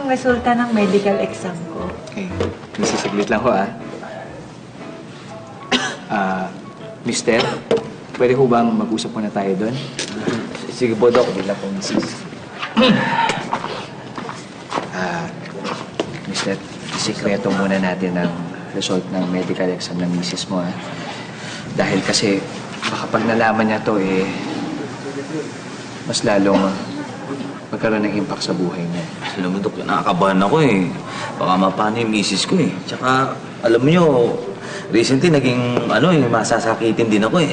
yung resulta ng medical exam ko. Okay. Saglit lang ho, Mister, pwede ho bang mag-usap muna tayo doon? Sige po, Dok. Hindi lang po, Mrs. Mister, isikreto muna natin ang result ng medical exam ng misis mo, Dahil kasi, baka pag nalaman niya to, mas lalong magkaroon ng impact sa buhay niya. Alam mo, Dok, nakakabahan ako Baka mapano yung misis ko Tsaka, alam mo nyo, recently naging, masasakitin din ako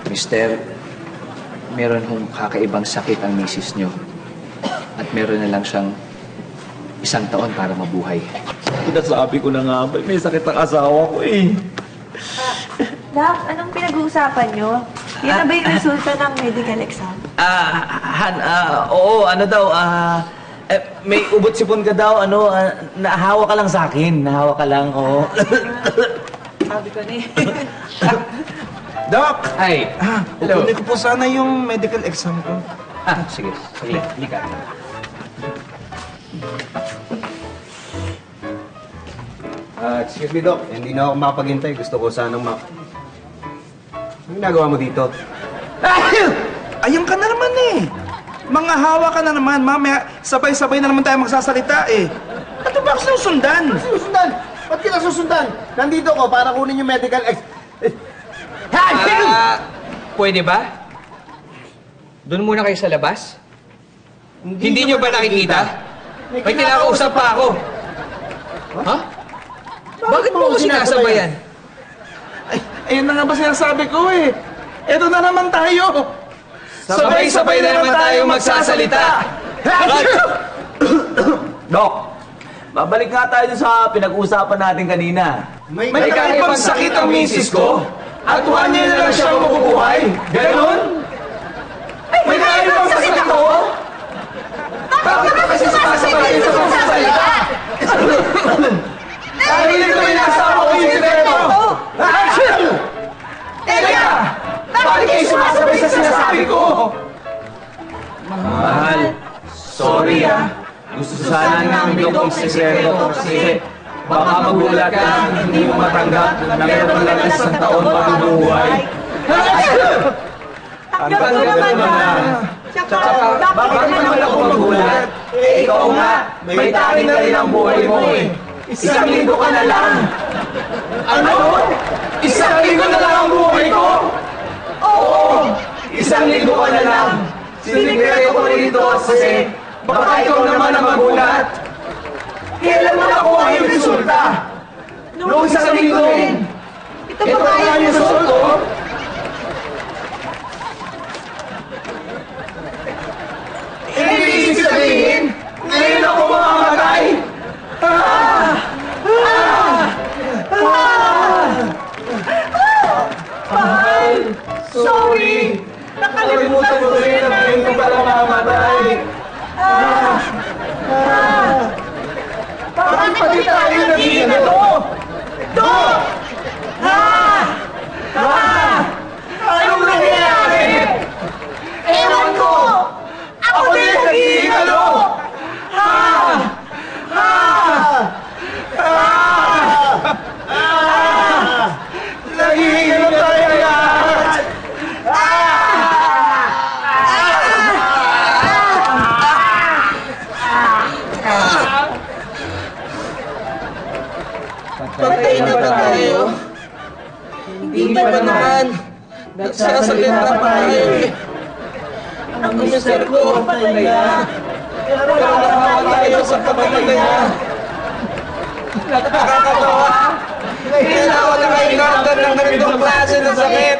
Mister, meron hong kakaibang sakit ang misis niyo. At meron na lang siyang 1 taon para mabuhay. Sinasabi ko na nga ba, may sakit ang asawa ko Doc, anong pinag-uusapan niyo? Yan na ba yung resulta ng medical exam? Han, oo, may ubot sipon ka daw, nahawa ka lang sa akin. Nahawa ka lang, oo. Sabi ko na Doc! Ay! Hello! Kukunin ko po sana yung medical exam ko. Sige. Sige. Halika. Excuse me, Doc. Hindi na ako makapaghintay. Gusto ko sanang Anong ginagawa mo dito? Ayun ka na naman Mga hawa ka na naman. Mamaya, sabay-sabay na naman tayo magsasalita Ano ba ako sinusundan? Sinusundan? Ba't kita susundan? Nandito ko para kunin yung medical Pwede ba? Doon muna kayo sa labas? Hindi nyo ba nakikita? May kinakausap pa ako. Ha? Bakit mo ako sinasabayan? Ayun na nga ba sinasabi ko Eto na naman tayo. Sabay-sabay na naman tayo magsasalita. Dok, babalik nga tayo sa pinag-uusapan natin kanina. May kakaibang sakit ang misis ko at 1 year na lang siya mabubuhay. Ganon? May kakaibang sakit ako? Bakit ka kasi sumasabay sa magsasalita? Dahil ito yung nasama ko yung sikreto! Teka! Bakit kayo sumasabay sa sinasabi ko? Mahal, sorry Gusto sana namin itong sikreto kasi baka magulat ka, hindi mo matanggap na meron lang 1 taon mabubuhay. Ang gano'n naman Tsaka, bakit naman ako magulat? Ikaw nga, may tarin na rin ang buhay mo 1 linggo ka na lang. Ano? 1 linggo na lang ang buhay ko? Oo, 1 linggo ka na lang. Sinikreto ko rin ito kasi baka ikaw naman ang magulat. Kailan mo nakuha yung resulta? Noong 1 linggo rin. Ito Ito ba nga yung resulta. Ibig sabihin, ngayon ako mamamatay. Mahal, sorry. Nakalimutan ko rin na ngayon ko pala mamamatay. Bakit pati tayo naging Dok! Anong nangyayari? Ewan ko! Ako din nag-iingalo! Nag-iingalo tayo lahat! Patay na ba tayo? Hindi pa naman. Nagsasalita pa tayo Ang mister ko, patay na. Pero nakahawa tayo sa kapatid niya. Nakakatawa. Kailangan na may encounter ng ganitong klase na sakit.